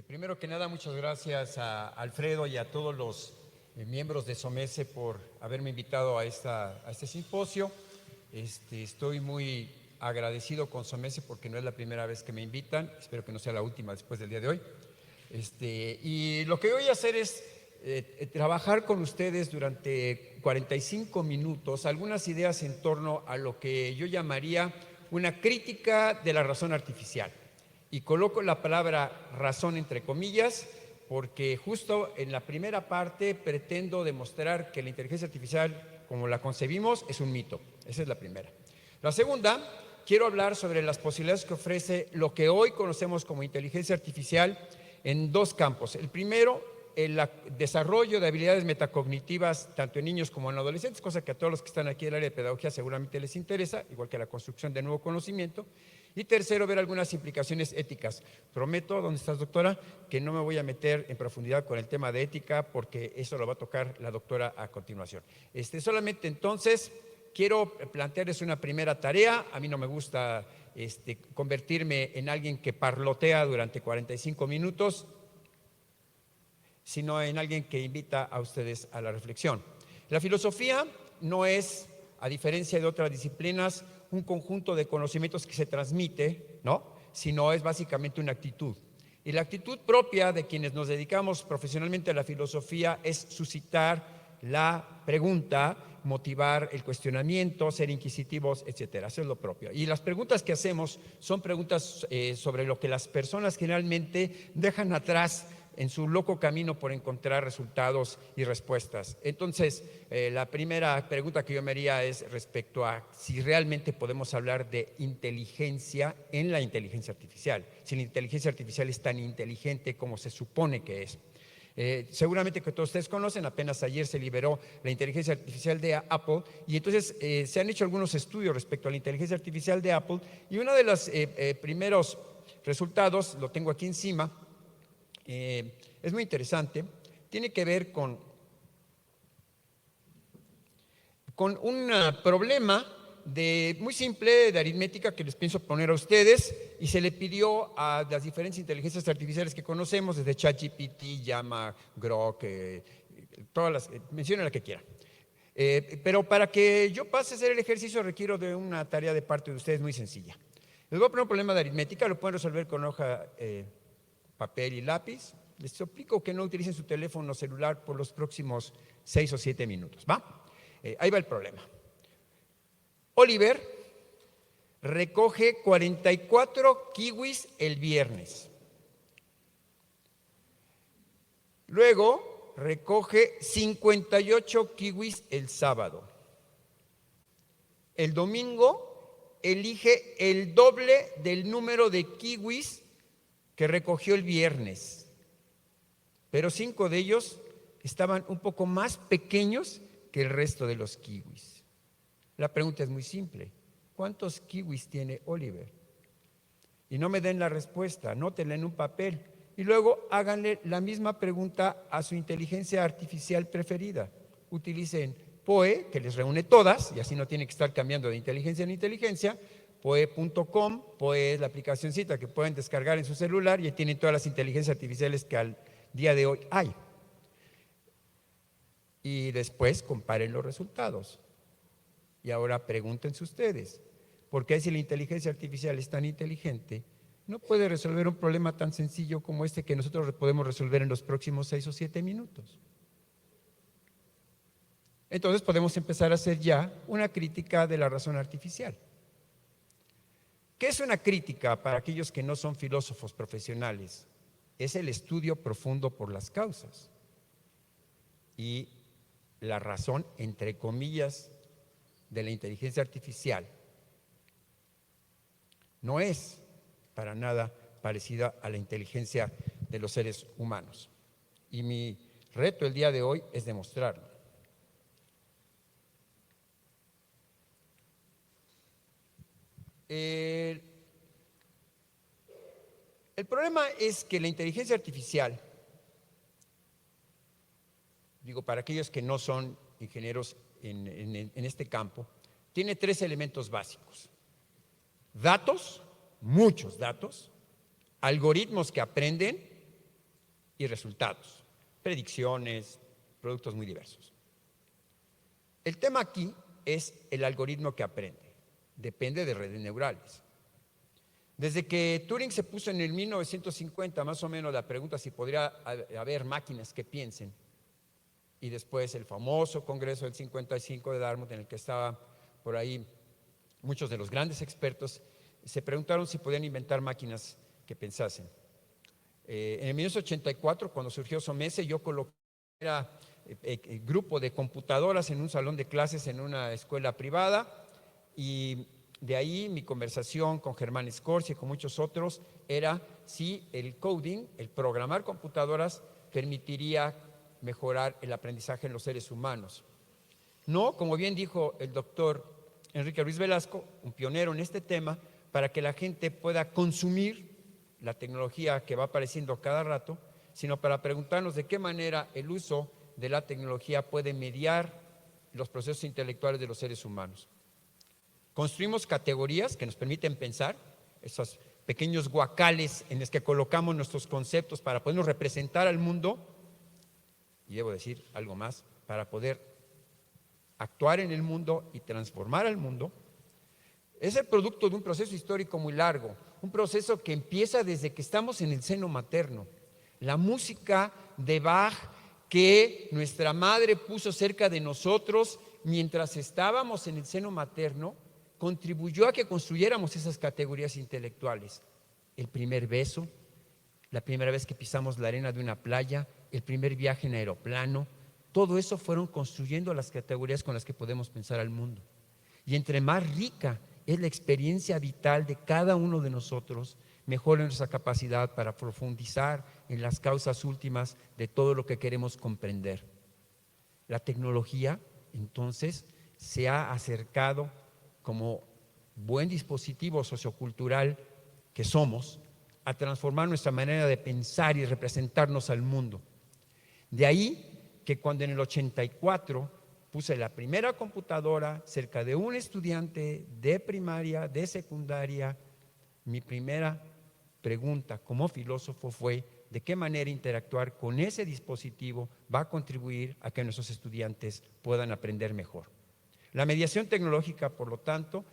Primero que nada, muchas gracias a Alfredo y a todos los miembros de SOMECE por haberme invitado a este simposio. Estoy muy agradecido con SOMECE porque no es la primera vez que me invitan, espero que no sea la última después del día de hoy. Y lo que voy a hacer es trabajar con ustedes durante 45 minutos algunas ideas en torno a lo que yo llamaría una crítica de la razón artificial. Y coloco la palabra razón entre comillas porque justo en la primera parte pretendo demostrar que la inteligencia artificial, como la concebimos, es un mito. Esa es la primera. La segunda, quiero hablar sobre las posibilidades que ofrece lo que hoy conocemos como inteligencia artificial en dos campos. El primero, el desarrollo de habilidades metacognitivas tanto en niños como en adolescentes, cosa que a todos los que están aquí en el área de pedagogía seguramente les interesa, igual que la construcción de nuevo conocimiento. Y tercero, ver algunas implicaciones éticas. Prometo, ¿dónde estás, doctora?, que no me voy a meter en profundidad con el tema de ética porque eso lo va a tocar la doctora a continuación. Solamente entonces quiero plantearles una primera tarea. A mí no me gusta convertirme en alguien que parlotea durante 45 minutos, sino en alguien que invita a ustedes a la reflexión. La filosofía no es, a diferencia de otras disciplinas, un conjunto de conocimientos que se transmite, ¿no?, sino es básicamente una actitud. Y la actitud propia de quienes nos dedicamos profesionalmente a la filosofía es suscitar la pregunta, motivar el cuestionamiento, ser inquisitivos, etcétera. Eso es lo propio. Y las preguntas que hacemos son preguntas sobre lo que las personas generalmente dejan atrás en su loco camino por encontrar resultados y respuestas. Entonces, la primera pregunta que yo me haría es respecto a si realmente podemos hablar de inteligencia en la inteligencia artificial, si la inteligencia artificial es tan inteligente como se supone que es. Seguramente que todos ustedes conocen, apenas ayer se liberó la inteligencia artificial de Apple y entonces se han hecho algunos estudios respecto a la inteligencia artificial de Apple y uno de los primeros resultados, lo tengo aquí encima, es muy interesante, tiene que ver con un problema muy simple de aritmética que les pienso poner a ustedes y se le pidió a las diferentes inteligencias artificiales que conocemos, desde ChatGPT, Llama, Grok, todas las, mencionen la que quieran. Pero para que yo pase a hacer el ejercicio requiero de una tarea de parte de ustedes muy sencilla. Les voy a poner un problema de aritmética, lo pueden resolver con hoja, papel y lápiz. Les suplico que no utilicen su teléfono celular por los próximos 6 o 7 minutos, ¿va? Ahí va el problema. Oliver recoge 44 kiwis el viernes. Luego recoge 58 kiwis el sábado. El domingo elige el doble del número de kiwis que recogió el viernes, pero 5 de ellos estaban un poco más pequeños que el resto de los kiwis. La pregunta es muy simple: ¿cuántos kiwis tiene Oliver? Y no me den la respuesta, anótenla en un papel y luego háganle la misma pregunta a su inteligencia artificial preferida. Utilicen POE, que les reúne todas y así no tienen que estar cambiando de inteligencia en inteligencia. POE.com, POE es la aplicacioncita que pueden descargar en su celular y tienen todas las inteligencias artificiales que al día de hoy hay. Y después comparen los resultados. Y ahora pregúntense ustedes, ¿por qué si la inteligencia artificial es tan inteligente, no puede resolver un problema tan sencillo como este que nosotros podemos resolver en los próximos 6 o 7 minutos? Entonces podemos empezar a hacer ya una crítica de la razón artificial. ¿Qué es una crítica para aquellos que no son filósofos profesionales? Es el estudio profundo por las causas. Y la razón, entre comillas, de la inteligencia artificial no es para nada parecida a la inteligencia de los seres humanos. Y mi reto el día de hoy es demostrarlo. El problema es que la inteligencia artificial, digo, para aquellos que no son ingenieros en este campo, tiene 3 elementos básicos: datos, muchos datos, algoritmos que aprenden y resultados, predicciones, productos muy diversos. El tema aquí es el algoritmo que aprende. Depende de redes neurales. Desde que Turing se puso en el 1950, más o menos, la pregunta si podría haber máquinas que piensen, y después el famoso Congreso del 55 de Dartmouth, en el que estaban por ahí muchos de los grandes expertos, se preguntaron si podían inventar máquinas que pensasen. En el 1984, cuando surgió SOMESE, yo coloqué el grupo de computadoras en un salón de clases en una escuela privada, y de ahí mi conversación con Germán Scorsi y con muchos otros era si el coding, el programar computadoras, permitiría mejorar el aprendizaje en los seres humanos. No, como bien dijo el doctor Enrique Ruiz Velasco, un pionero en este tema, para que la gente pueda consumir la tecnología que va apareciendo cada rato, sino para preguntarnos de qué manera el uso de la tecnología puede mediar los procesos intelectuales de los seres humanos. Construimos categorías que nos permiten pensar, esos pequeños guacales en los que colocamos nuestros conceptos para podernos representar al mundo, y debo decir algo más, para poder actuar en el mundo y transformar al mundo. Es el producto de un proceso histórico muy largo, un proceso que empieza desde que estamos en el seno materno. La música de Bach que nuestra madre puso cerca de nosotros mientras estábamos en el seno materno, contribuyó a que construyéramos esas categorías intelectuales. El primer beso, la primera vez que pisamos la arena de una playa, el primer viaje en aeroplano, todo eso fueron construyendo las categorías con las que podemos pensar al mundo. Y entre más rica es la experiencia vital de cada uno de nosotros, mejor es nuestra capacidad para profundizar en las causas últimas de todo lo que queremos comprender. La tecnología, entonces, se ha acercado como buen dispositivo sociocultural que somos, a transformar nuestra manera de pensar y representarnos al mundo. De ahí que cuando en el 84 puse la primera computadora cerca de un estudiante de primaria, de secundaria, mi primera pregunta como filósofo fue: ¿de qué manera interactuar con ese dispositivo va a contribuir a que nuestros estudiantes puedan aprender mejor? La mediación tecnológica, por lo tanto,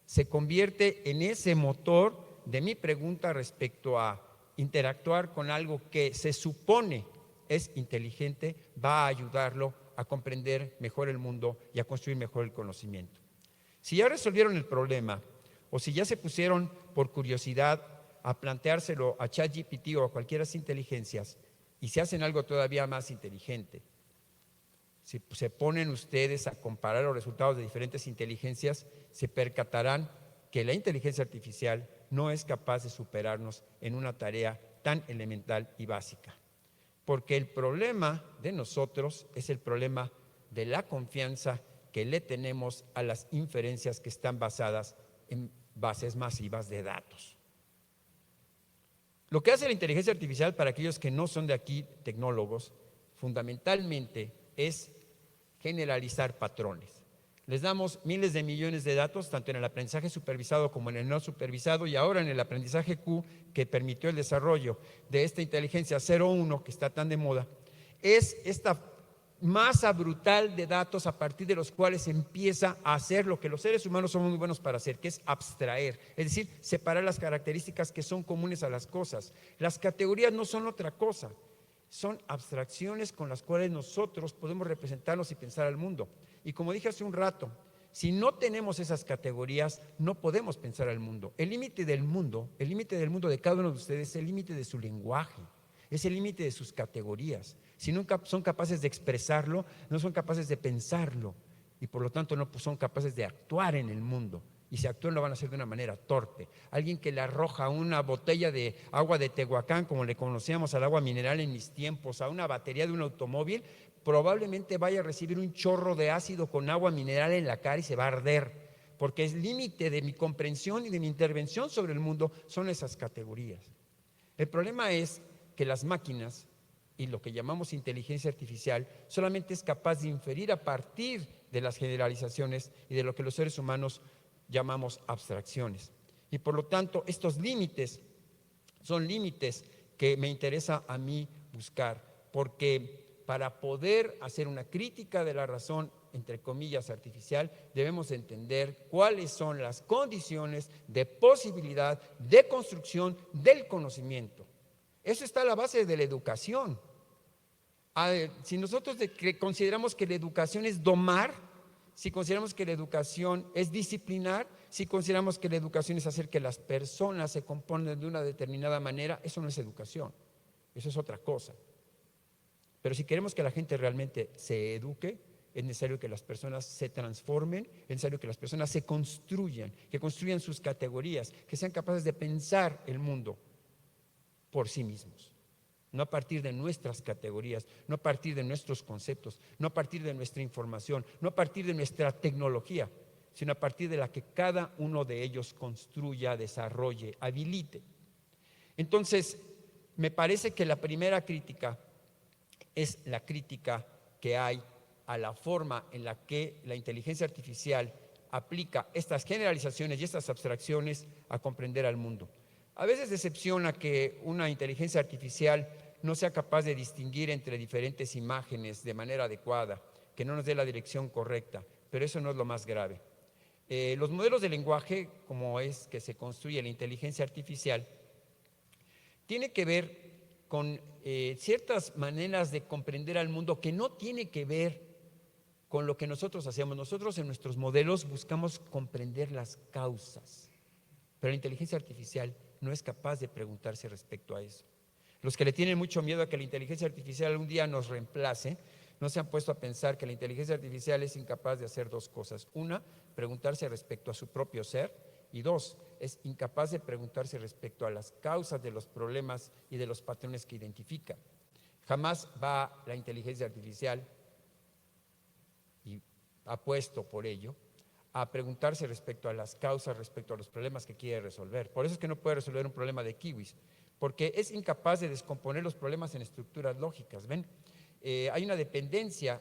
se convierte en ese motor de mi pregunta respecto a interactuar con algo que se supone es inteligente, va a ayudarlo a comprender mejor el mundo y a construir mejor el conocimiento. Si ya resolvieron el problema, o si ya se pusieron por curiosidad a planteárselo a ChatGPT o a cualquiera de las inteligencias, y se hacen algo todavía más inteligente, si se ponen ustedes a comparar los resultados de diferentes inteligencias, se percatarán que la inteligencia artificial no es capaz de superarnos en una tarea tan elemental y básica. Porque el problema de nosotros es el problema de la confianza que le tenemos a las inferencias que están basadas en bases masivas de datos. Lo que hace la inteligencia artificial, para aquellos que no son de aquí tecnólogos, fundamentalmente es generalizar patrones. Les damos miles de millones de datos, tanto en el aprendizaje supervisado como en el no supervisado, y ahora en el aprendizaje Q, que permitió el desarrollo de esta inteligencia 0.1 que está tan de moda. Es esta masa brutal de datos a partir de los cuales empieza a hacer lo que los seres humanos somos muy buenos para hacer, que es abstraer, es decir, separar las características que son comunes a las cosas. Las categorías no son otra cosa, son abstracciones con las cuales nosotros podemos representarnos y pensar al mundo. Y como dije hace un rato, si no tenemos esas categorías, no podemos pensar al mundo. El límite del mundo de cada uno de ustedes es el límite de su lenguaje, es el límite de sus categorías. Si nunca son capaces de expresarlo, no son capaces de pensarlo, y por lo tanto no son capaces de actuar en el mundo. Y si actúan lo van a hacer de una manera torpe. Alguien que le arroja una botella de agua de Tehuacán, como le conocíamos al agua mineral en mis tiempos, a una batería de un automóvil, probablemente vaya a recibir un chorro de ácido con agua mineral en la cara y se va a arder, porque el límite de mi comprensión y de mi intervención sobre el mundo son esas categorías. El problema es que las máquinas y lo que llamamos inteligencia artificial solamente es capaz de inferir a partir de las generalizaciones y de lo que los seres humanos llamamos abstracciones. Y por lo tanto, estos límites son límites que me interesa a mí buscar, porque para poder hacer una crítica de la razón, entre comillas, artificial, debemos entender cuáles son las condiciones de posibilidad de construcción del conocimiento. Eso está a la base de la educación. Si nosotros consideramos que la educación es domar, si consideramos que la educación es disciplinar, si consideramos que la educación es hacer que las personas se compongan de una determinada manera, eso no es educación, eso es otra cosa. Pero si queremos que la gente realmente se eduque, es necesario que las personas se transformen, es necesario que las personas se construyan, que construyan sus categorías, que sean capaces de pensar el mundo por sí mismos. No a partir de nuestras categorías, no a partir de nuestros conceptos, no a partir de nuestra información, no a partir de nuestra tecnología, sino a partir de la que cada uno de ellos construya, desarrolle, habilite. Entonces, me parece que la primera crítica es la crítica que hay a la forma en la que la inteligencia artificial aplica estas generalizaciones y estas abstracciones a comprender al mundo. A veces decepciona que una inteligencia artificial no sea capaz de distinguir entre diferentes imágenes de manera adecuada, que no nos dé la dirección correcta, pero eso no es lo más grave. Los modelos de lenguaje, como es que se construye la inteligencia artificial, tiene que ver con ciertas maneras de comprender al mundo que no tiene que ver con lo que nosotros hacemos. Nosotros en nuestros modelos buscamos comprender las causas, pero la inteligencia artificial no es capaz de preguntarse respecto a eso. Los que le tienen mucho miedo a que la inteligencia artificial algún día nos reemplace, no se han puesto a pensar que la inteligencia artificial es incapaz de hacer dos cosas. Una, preguntarse respecto a su propio ser, y dos, es incapaz de preguntarse respecto a las causas de los problemas y de los patrones que identifica. Jamás va la inteligencia artificial, y apuesto por ello, a preguntarse respecto a las causas, respecto a los problemas que quiere resolver. Por eso es que no puede resolver un problema de kiwis, porque es incapaz de descomponer los problemas en estructuras lógicas. ¿Ven? Hay una dependencia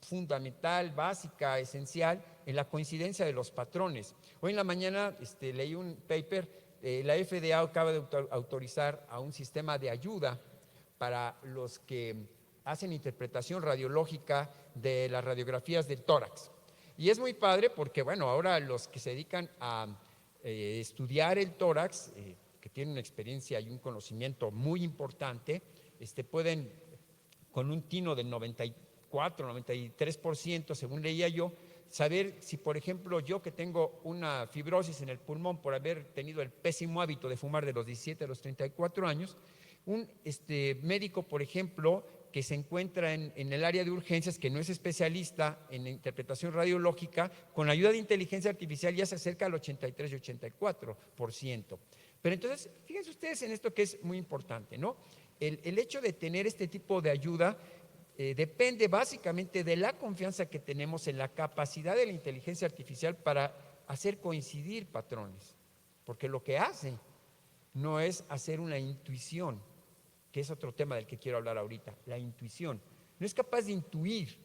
fundamental, básica, esencial en la coincidencia de los patrones. Hoy en la mañana leí un paper, la FDA acaba de autorizar a un sistema de ayuda para los que hacen interpretación radiológica de las radiografías del tórax. Y es muy padre porque, bueno, ahora los que se dedican a estudiar el tórax, que tienen una experiencia y un conocimiento muy importante, pueden, con un tino del 94, 93%, según leía yo, saber si, por ejemplo, yo que tengo una fibrosis en el pulmón por haber tenido el pésimo hábito de fumar de los 17 a los 34 años, un médico, por ejemplo, que se encuentra en el área de urgencias, que no es especialista en interpretación radiológica, con la ayuda de inteligencia artificial ya se acerca al 83 y 84%. Pero entonces, fíjense ustedes en esto que es muy importante, ¿no? El hecho de tener este tipo de ayuda depende básicamente de la confianza que tenemos en la capacidad de la inteligencia artificial para hacer coincidir patrones, porque lo que hace no es hacer una intuición, que es otro tema del que quiero hablar ahorita, la intuición. No es capaz de intuir,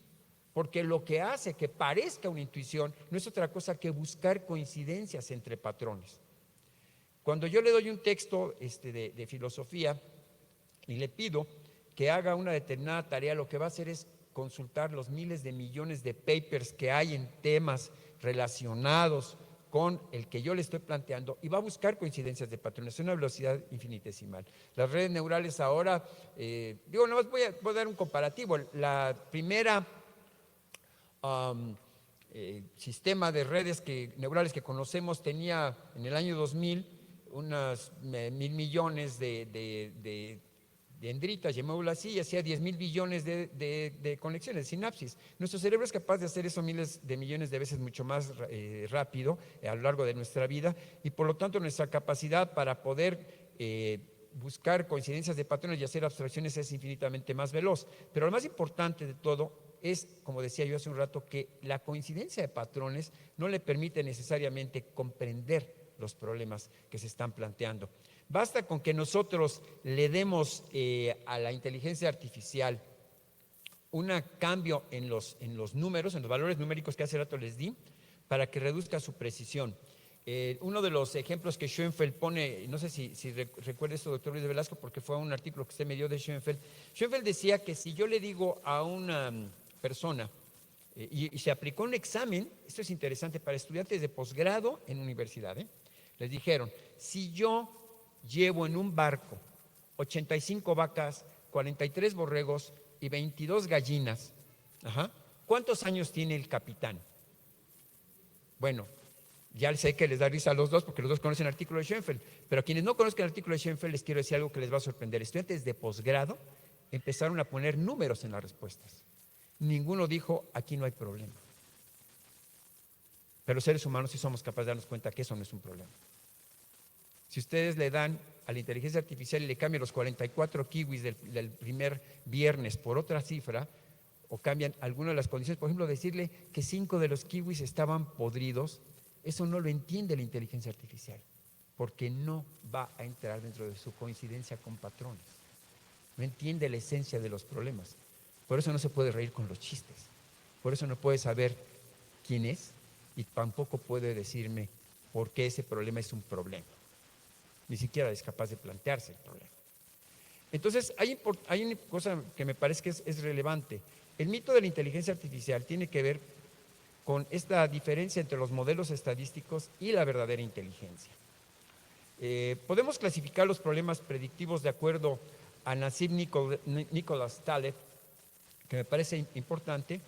porque lo que hace que parezca una intuición no es otra cosa que buscar coincidencias entre patrones. Cuando yo le doy un texto de filosofía y le pido que haga una determinada tarea, lo que va a hacer es consultar los miles de millones de papers que hay en temas relacionados con el que yo le estoy planteando y va a buscar coincidencias de patrones a una velocidad infinitesimal. Las redes neurales ahora, nomás voy a dar un comparativo. La primera sistema de redes neurales que conocemos tenía en el año 2000 unas 1,000 millones de dendritas, llamémoslo así, y hacía 10,000 billones de conexiones, sinapsis. Nuestro cerebro es capaz de hacer eso miles de millones de veces mucho más rápido a lo largo de nuestra vida, y por lo tanto nuestra capacidad para poder buscar coincidencias de patrones y hacer abstracciones es infinitamente más veloz. Pero lo más importante de todo es, como decía yo hace un rato, que la coincidencia de patrones no le permite necesariamente comprender los problemas que se están planteando. Basta con que nosotros le demos a la inteligencia artificial un cambio en los números, en los valores numéricos que hace rato les di, para que reduzca su precisión. Uno de los ejemplos que Schoenfeld pone, no sé si recuerda esto, doctor Luis de Velasco, porque fue un artículo que usted me dio de Schoenfeld. Schoenfeld decía que si yo le digo a una persona, y se aplicó un examen, esto es interesante, para estudiantes de posgrado en universidad, les dijeron, si yo llevo en un barco 85 vacas, 43 borregos y 22 gallinas, ¿cuántos años tiene el capitán? Bueno, ya sé que les da risa a los dos porque los dos conocen el artículo de Schoenfeld, pero a quienes no conozcan el artículo de Schoenfeld les quiero decir algo que les va a sorprender. Estudiantes de posgrado empezaron a poner números en las respuestas. Ninguno dijo, aquí no hay problema. Pero los seres humanos sí somos capaces de darnos cuenta que eso no es un problema. Si ustedes le dan a la inteligencia artificial y le cambian los 44 kiwis del primer viernes por otra cifra, o cambian algunas de las condiciones, por ejemplo, decirle que 5 de los kiwis estaban podridos, eso no lo entiende la inteligencia artificial, porque no va a entrar dentro de su coincidencia con patrones. No entiende la esencia de los problemas. Por eso no se puede reír con los chistes. Por eso no puede saber quién es y tampoco puede decirme por qué ese problema es un problema. Ni siquiera es capaz de plantearse el problema. Entonces, hay una cosa que me parece que es relevante. El mito de la inteligencia artificial tiene que ver con esta diferencia entre los modelos estadísticos y la verdadera inteligencia. Podemos clasificar los problemas predictivos de acuerdo a Nassim Nicholas Taleb, que me parece importante,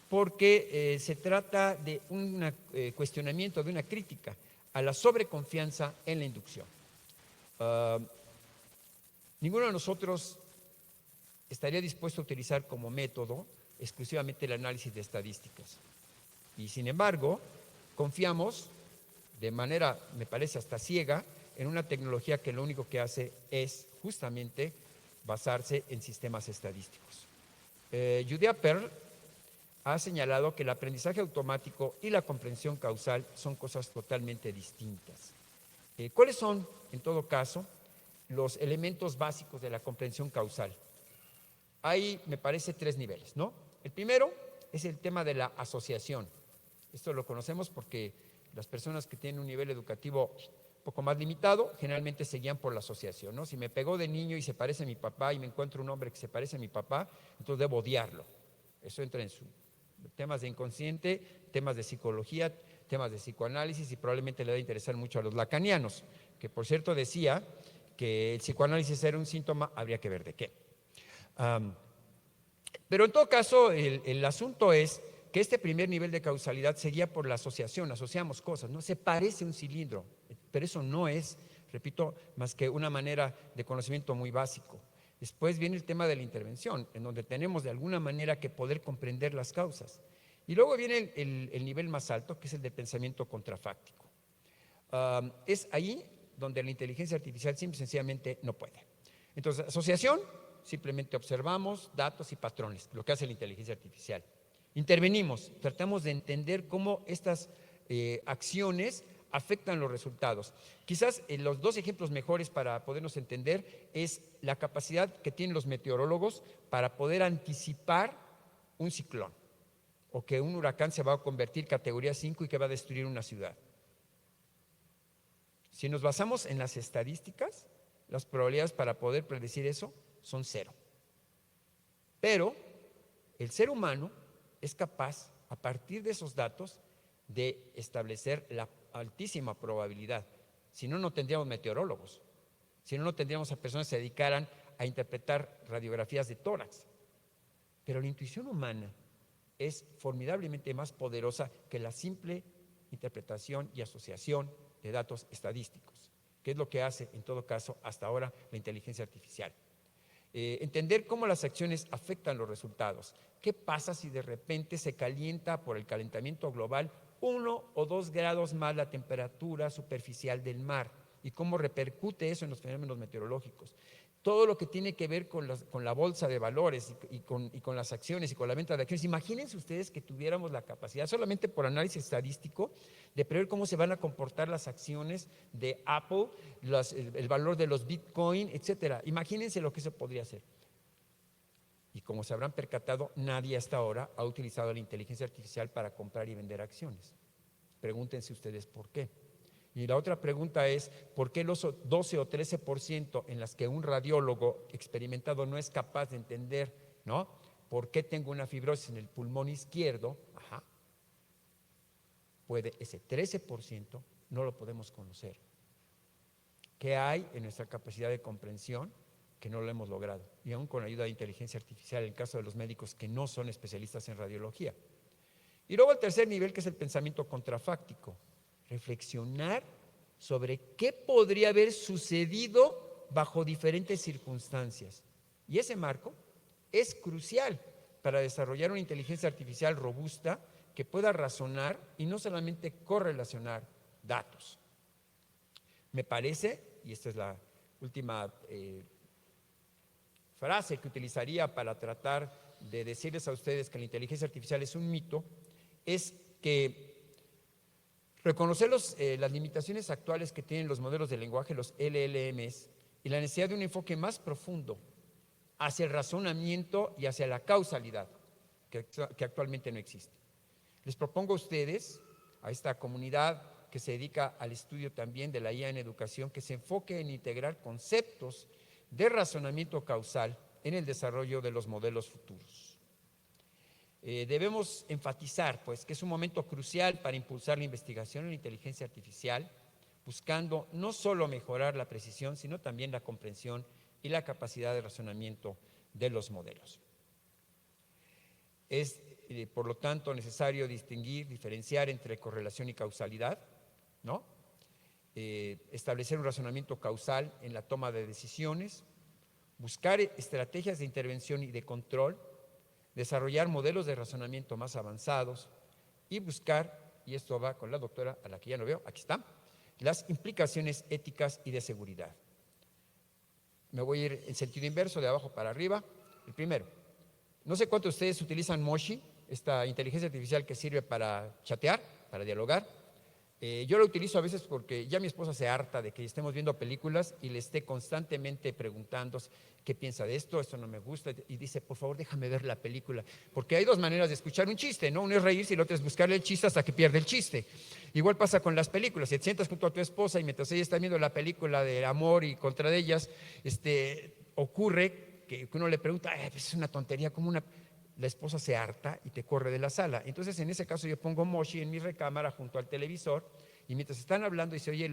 porque se trata de un cuestionamiento, de una crítica a la sobreconfianza en la inducción. Ninguno de nosotros estaría dispuesto a utilizar como método exclusivamente el análisis de estadísticas. Y sin embargo, confiamos de manera, me parece hasta ciega, en una tecnología que lo único que hace es justamente basarse en sistemas estadísticos. Judea Pearl ha señalado que el aprendizaje automático y la comprensión causal son cosas totalmente distintas. ¿Cuáles son, en todo caso, los elementos básicos de la comprensión causal? Hay, me parece, 3 niveles, ¿no? El primero es el tema de la asociación. Esto lo conocemos porque las personas que tienen un nivel educativo un poco más limitado, generalmente se guían por la asociación, ¿no? Si me pegó de niño y se parece a mi papá y me encuentro un hombre que se parece a mi papá, entonces debo odiarlo. Eso entra en temas de inconsciente, temas de psicología, temas de psicoanálisis y probablemente le va a interesar mucho a los lacanianos, que por cierto decía que el psicoanálisis era un síntoma, habría que ver de qué. Pero en todo caso, el asunto es que este primer nivel de causalidad se guía por la asociación, asociamos cosas, ¿no? Se parece un cilindro, pero eso no es, repito, más que una manera de conocimiento muy básico. Después viene el tema de la intervención, en donde tenemos de alguna manera que poder comprender las causas. Y luego viene el nivel más alto, que es el de pensamiento contrafáctico. Es ahí donde la inteligencia artificial simple y sencillamente no puede. Entonces, asociación, simplemente observamos datos y patrones, lo que hace la inteligencia artificial. Intervenimos, tratamos de entender cómo estas acciones afectan los resultados. Quizás los 2 ejemplos mejores para podernos entender es la capacidad que tienen los meteorólogos para poder anticipar un ciclón o que un huracán se va a convertir categoría 5 y que va a destruir una ciudad. Si nos basamos en las estadísticas, las probabilidades para poder predecir eso son 0. Pero el ser humano es capaz, a partir de esos datos, de establecer la altísima probabilidad. Si no, no tendríamos meteorólogos. Si no, no tendríamos a personas que se dedicaran a interpretar radiografías de tórax. Pero la intuición humana es formidablemente más poderosa que la simple interpretación y asociación de datos estadísticos, que es lo que hace, en todo caso, hasta ahora la inteligencia artificial. Entender cómo las acciones afectan los resultados. ¿Qué pasa si de repente se calienta por el calentamiento global 1 o 2 grados más la temperatura superficial del mar? ¿Y cómo repercute eso en los fenómenos meteorológicos? Todo lo que tiene que ver con la bolsa de valores y con las acciones y con la venta de acciones. Imagínense ustedes que tuviéramos la capacidad, solamente por análisis estadístico, de prever cómo se van a comportar las acciones de Apple, el valor de los Bitcoin, etcétera. Imagínense lo que se podría hacer. Y como se habrán percatado, nadie hasta ahora ha utilizado la inteligencia artificial para comprar y vender acciones. Pregúntense ustedes por qué. Y la otra pregunta es, ¿por qué los 12 o 13% en las que un radiólogo experimentado no es capaz de entender, ¿no? ¿Por qué tengo una fibrosis en el pulmón izquierdo? Ajá. Puede, ese 13% no lo podemos conocer. ¿Qué hay en nuestra capacidad de comprensión que no lo hemos logrado? Y aún con ayuda de inteligencia artificial, en el caso de los médicos que no son especialistas en radiología. Y luego el tercer nivel, que es el pensamiento contrafáctico. Reflexionar sobre qué podría haber sucedido bajo diferentes circunstancias. Y ese marco es crucial para desarrollar una inteligencia artificial robusta que pueda razonar y no solamente correlacionar datos. Me parece, y esta es la última frase que utilizaría para tratar de decirles a ustedes que la inteligencia artificial es un mito, es que reconocer las limitaciones actuales que tienen los modelos de lenguaje, los LLMs, y la necesidad de un enfoque más profundo hacia el razonamiento y hacia la causalidad, que actualmente no existe. Les propongo a ustedes, a esta comunidad que se dedica al estudio también de la IA en educación, que se enfoque en integrar conceptos de razonamiento causal en el desarrollo de los modelos futuros. Debemos enfatizar, pues, que es un momento crucial para impulsar la investigación en la inteligencia artificial, buscando no solo mejorar la precisión, sino también la comprensión y la capacidad de razonamiento de los modelos. Es, por lo tanto, necesario distinguir, diferenciar entre correlación y causalidad, ¿no? Establecer un razonamiento causal en la toma de decisiones, buscar estrategias de intervención y de control, desarrollar modelos de razonamiento más avanzados y buscar, y esto va con la doctora, a la que ya no veo, aquí está, las implicaciones éticas y de seguridad. Me voy a ir en sentido inverso, de abajo para arriba. El primero, no sé cuántos de ustedes utilizan Moshi, esta inteligencia artificial que sirve para chatear, para dialogar. Yo lo utilizo a veces porque ya mi esposa se harta de que estemos viendo películas y le esté constantemente preguntando qué piensa de esto, esto no me gusta, y dice, por favor, déjame ver la película, porque hay dos maneras de escuchar un chiste, ¿no? Uno es reírse y el otro es buscarle el chiste hasta que pierde el chiste. Igual pasa con las películas, si te sientas junto a tu esposa y mientras ella está viendo la película de amor y contra de ellas, ocurre que uno le pregunta, pues es una tontería, como la esposa se harta y te corre de la sala. Entonces, en ese caso, yo pongo Moshi en mi recámara junto al televisor y mientras están hablando y se oye a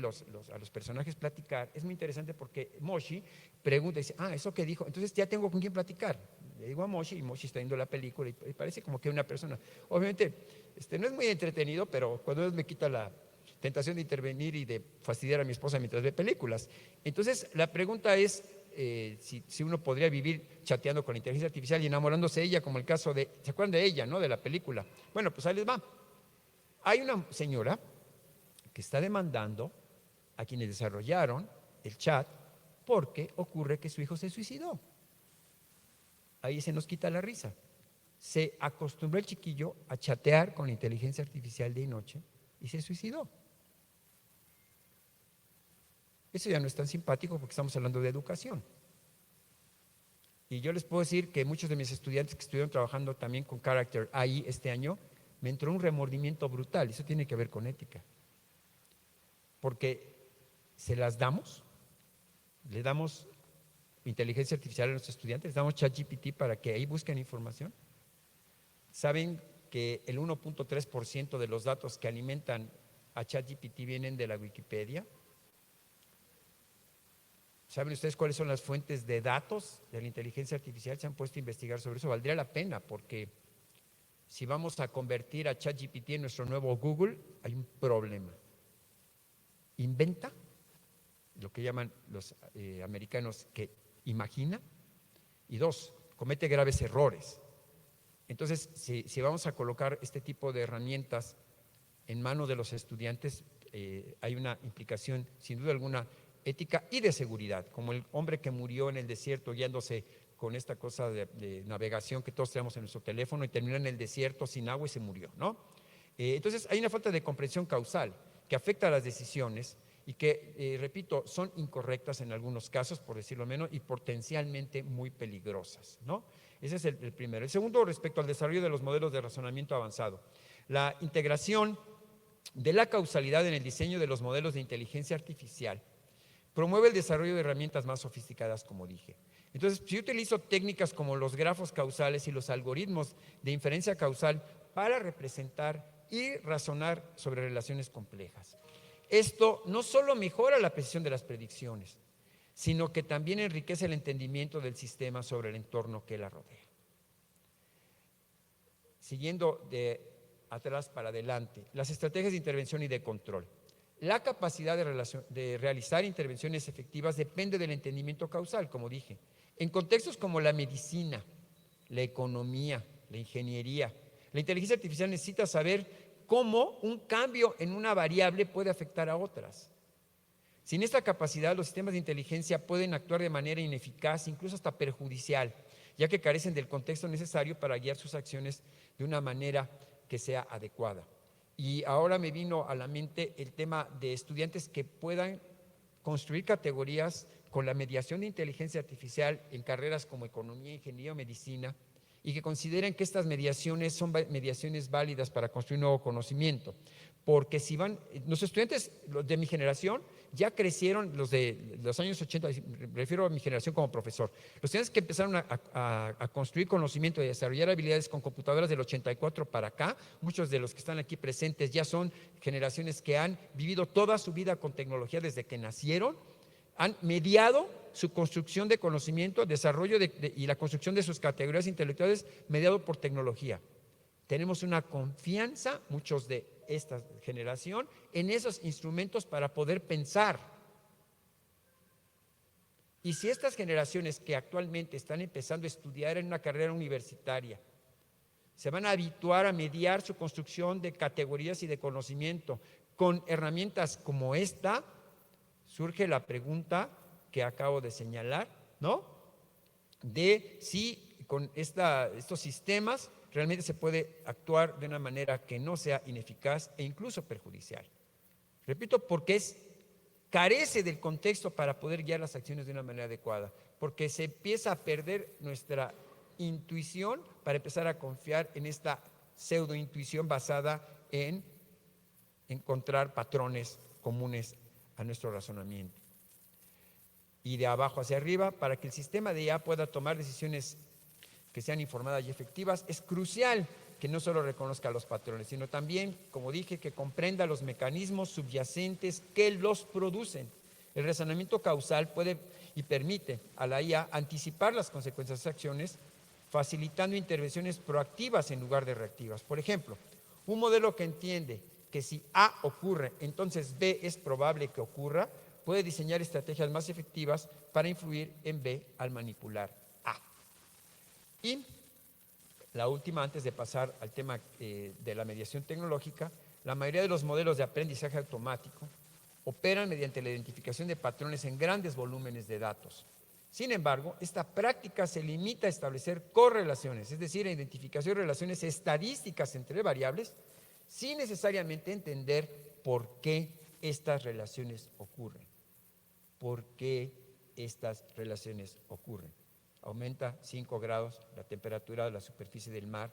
los personajes platicar, es muy interesante porque Moshi pregunta y dice, ¿eso qué dijo? Entonces ya tengo con quién platicar. Le digo a Moshi y Moshi está viendo la película y parece como que una persona. Obviamente, no es muy entretenido, pero cuando me quita la tentación de intervenir y de fastidiar a mi esposa mientras ve películas. Entonces, la pregunta es, si uno podría vivir chateando con la inteligencia artificial y enamorándose de ella, como el caso de, ¿se acuerdan de ella, no? De la película. Bueno, pues ahí les va. Hay una señora que está demandando a quienes desarrollaron el chat porque ocurre que su hijo se suicidó. Ahí se nos quita la risa. Se acostumbró el chiquillo a chatear con la inteligencia artificial de noche y se suicidó. Eso ya no es tan simpático porque estamos hablando de educación. Y yo les puedo decir que muchos de mis estudiantes que estuvieron trabajando también con Character AI este año, me entró un remordimiento brutal. Eso tiene que ver con ética. Porque se las damos, le damos inteligencia artificial a nuestros estudiantes, les damos ChatGPT para que ahí busquen información. ¿Saben que el 1.3% de los datos que alimentan a ChatGPT vienen de la Wikipedia? ¿Saben ustedes cuáles son las fuentes de datos de la inteligencia artificial? Se han puesto a investigar sobre eso. Valdría la pena porque si vamos a convertir a ChatGPT en nuestro nuevo Google, hay un problema. Inventa lo que llaman los americanos que imagina, y dos, comete graves errores. Entonces, si vamos a colocar este tipo de herramientas en manos de los estudiantes, hay una implicación, sin duda alguna, ética y de seguridad, como el hombre que murió en el desierto guiándose con esta cosa de navegación que todos tenemos en nuestro teléfono y terminó en el desierto sin agua y se murió, ¿no? Entonces, hay una falta de comprensión causal que afecta a las decisiones y que, repito, son incorrectas en algunos casos, por decirlo menos, y potencialmente muy peligrosas, ¿no? Ese es el primero. El segundo, respecto al desarrollo de los modelos de razonamiento avanzado. La integración de la causalidad en el diseño de los modelos de inteligencia artificial, promueve el desarrollo de herramientas más sofisticadas, como dije. Entonces, si yo utilizo técnicas como los grafos causales y los algoritmos de inferencia causal para representar y razonar sobre relaciones complejas, esto no solo mejora la precisión de las predicciones, sino que también enriquece el entendimiento del sistema sobre el entorno que la rodea. Siguiendo de atrás para adelante, las estrategias de intervención y de control. La capacidad de realizar intervenciones efectivas depende del entendimiento causal, como dije. En contextos como la medicina, la economía, la ingeniería, la inteligencia artificial necesita saber cómo un cambio en una variable puede afectar a otras. Sin esta capacidad, los sistemas de inteligencia pueden actuar de manera ineficaz, incluso hasta perjudicial, ya que carecen del contexto necesario para guiar sus acciones de una manera que sea adecuada. Y ahora me vino a la mente el tema de estudiantes que puedan construir categorías con la mediación de inteligencia artificial en carreras como economía, ingeniería o medicina, y que consideren que estas mediaciones son mediaciones válidas para construir nuevo conocimiento. Porque si van, los estudiantes de mi generación ya crecieron, los de los años 80, me refiero a mi generación como profesor, los estudiantes que empezaron a construir conocimiento y a desarrollar habilidades con computadoras del 84 para acá, muchos de los que están aquí presentes ya son generaciones que han vivido toda su vida con tecnología desde que nacieron, han mediado su construcción de conocimiento, desarrollo y la construcción de sus categorías intelectuales mediado por tecnología. Tenemos una confianza, muchos de esta generación, en esos instrumentos para poder pensar. Y si estas generaciones que actualmente están empezando a estudiar en una carrera universitaria se van a habituar a mediar su construcción de categorías y de conocimiento con herramientas como esta, surge la pregunta que acabo de señalar, ¿no? De si con estos sistemas realmente se puede actuar de una manera que no sea ineficaz e incluso perjudicial. Repito, porque carece del contexto para poder guiar las acciones de una manera adecuada, porque se empieza a perder nuestra intuición para empezar a confiar en esta pseudointuición basada en encontrar patrones comunes a nuestro razonamiento. Y de abajo hacia arriba, para que el sistema de IA pueda tomar decisiones que sean informadas y efectivas, es crucial que no solo reconozca los patrones, sino también, como dije, que comprenda los mecanismos subyacentes que los producen. El razonamiento causal puede y permite a la IA anticipar las consecuencias de acciones, facilitando intervenciones proactivas en lugar de reactivas. Por ejemplo, un modelo que entiende que si A ocurre, entonces B es probable que ocurra, puede diseñar estrategias más efectivas para influir en B al manipular A. Y la última, antes de pasar al tema de la mediación tecnológica, la mayoría de los modelos de aprendizaje automático operan mediante la identificación de patrones en grandes volúmenes de datos. Sin embargo, esta práctica se limita a establecer correlaciones, es decir, a identificación de relaciones estadísticas entre variables, sin necesariamente entender por qué estas relaciones ocurren. ¿Por qué estas relaciones ocurren? Aumenta 5 grados la temperatura de la superficie del mar,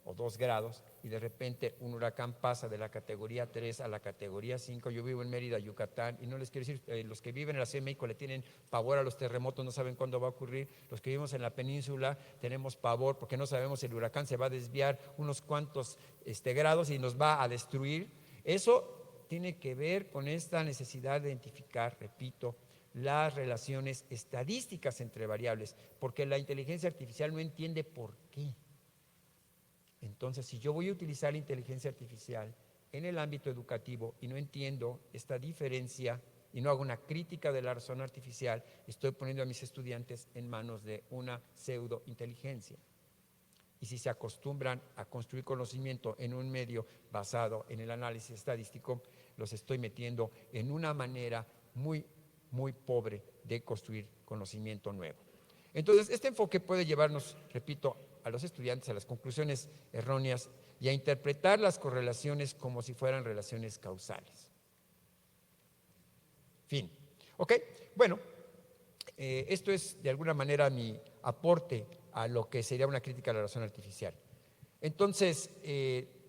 o 2 grados, y de repente un huracán pasa de la categoría 3 a la categoría 5. Yo vivo en Mérida, Yucatán, y no les quiero decir, los que viven en la Ciudad de México le tienen pavor a los terremotos, no saben cuándo va a ocurrir. Los que vivimos en la península tenemos pavor porque no sabemos si el huracán se va a desviar unos cuantos grados y nos va a destruir. Eso tiene que ver con esta necesidad de identificar, repito, las relaciones estadísticas entre variables, porque la inteligencia artificial no entiende por qué. Entonces, si yo voy a utilizar la inteligencia artificial en el ámbito educativo y no entiendo esta diferencia y no hago una crítica de la razón artificial, estoy poniendo a mis estudiantes en manos de una pseudointeligencia. Y si se acostumbran a construir conocimiento en un medio basado en el análisis estadístico, los estoy metiendo en una manera muy pobre de construir conocimiento nuevo. Entonces, este enfoque puede llevarnos, repito, a los estudiantes a las conclusiones erróneas y a interpretar las correlaciones como si fueran relaciones causales. Fin. ¿Ok? Bueno, esto es de alguna manera mi aporte a lo que sería una crítica a la razón artificial. Entonces,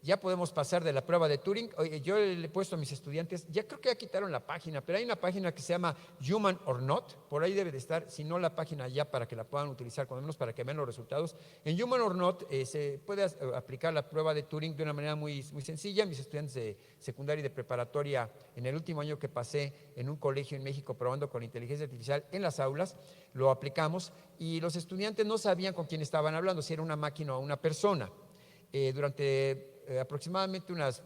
ya podemos pasar de la prueba de Turing. Oye, yo le he puesto a mis estudiantes, ya creo que ya quitaron la página, pero hay una página que se llama Human or Not, por ahí debe de estar, si no la página ya para que la puedan utilizar, cuando menos para que vean los resultados. En Human or Not se puede aplicar la prueba de Turing de una manera muy sencilla. Mis estudiantes de secundaria y de preparatoria, en el último año que pasé en un colegio en México probando con inteligencia artificial en las aulas, lo aplicamos y los estudiantes no sabían con quién estaban hablando, si era una máquina o una persona. Durante aproximadamente unas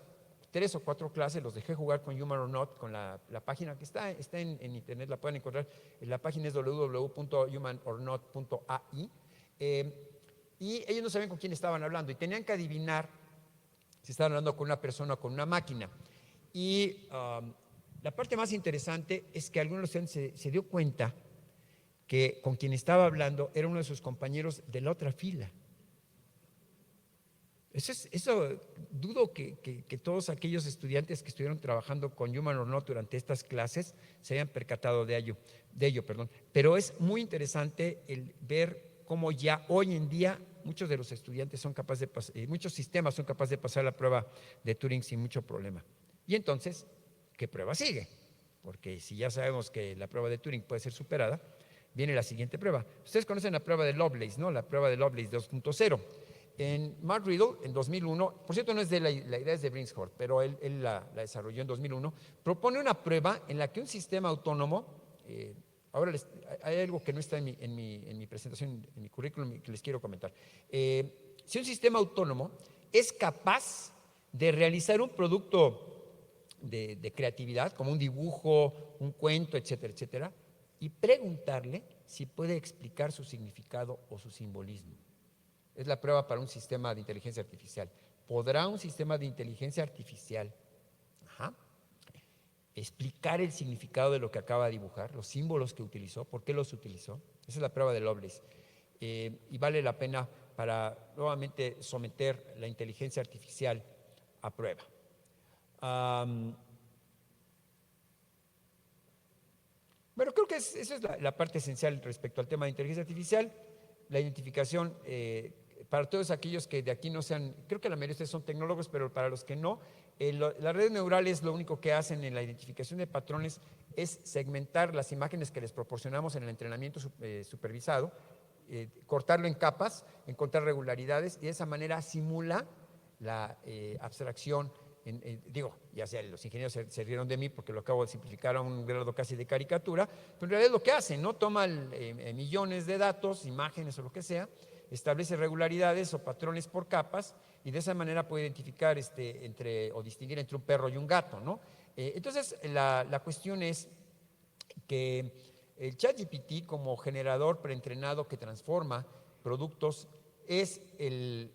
3 o 4 clases los dejé jugar con Human or Not, con la página que está en internet, la pueden encontrar. La página es www.humanornot.ai. Y ellos no sabían con quién estaban hablando y tenían que adivinar si estaban hablando con una persona o con una máquina. Y la parte más interesante es que algunos de los estudiantes se dio cuenta que con quien estaba hablando era uno de sus compañeros de la otra fila. Eso dudo que todos aquellos estudiantes que estuvieron trabajando con Human or Not durante estas clases se hayan percatado de ello. Pero es muy interesante el ver cómo ya hoy en día muchos de los estudiantes son capaces de pasar, muchos sistemas son capaces de pasar la prueba de Turing sin mucho problema. Y entonces, ¿qué prueba sigue? Porque si ya sabemos que la prueba de Turing puede ser superada, viene la siguiente prueba. Ustedes conocen la prueba de Lovelace, ¿no? La prueba de Lovelace 2.0. En Mark Riddle, en 2001, por cierto no es de la idea es de Brinsford, pero él la desarrolló en 2001, propone una prueba en la que un sistema autónomo, ahora hay algo que no está en mi presentación, en mi currículum que les quiero comentar. Si un sistema autónomo es capaz de realizar un producto de creatividad, como un dibujo, un cuento, etcétera, etcétera, y preguntarle si puede explicar su significado o su simbolismo. Es la prueba para un sistema de inteligencia artificial. ¿Podrá un sistema de inteligencia artificial explicar el significado de lo que acaba de dibujar, los símbolos que utilizó, por qué los utilizó? Esa es la prueba de Lovelace. Y vale la pena para nuevamente someter la inteligencia artificial a prueba. Bueno, creo que esa es la parte esencial respecto al tema de inteligencia artificial, la identificación. Para todos aquellos que de aquí no sean, creo que la mayoría de ustedes son tecnólogos, pero para los que no, las redes neurales lo único que hacen en la identificación de patrones es segmentar las imágenes que les proporcionamos en el entrenamiento supervisado, cortarlo en capas, encontrar regularidades y de esa manera simula la abstracción. Ya sea los ingenieros se rieron de mí porque lo acabo de simplificar a un grado casi de caricatura, pero en realidad es lo que hacen, ¿no? Toman millones de datos, imágenes o lo que sea, establece regularidades o patrones por capas y de esa manera puede identificar o distinguir entre un perro y un gato, ¿no? Entonces la cuestión es que el ChatGPT como generador preentrenado que transforma productos es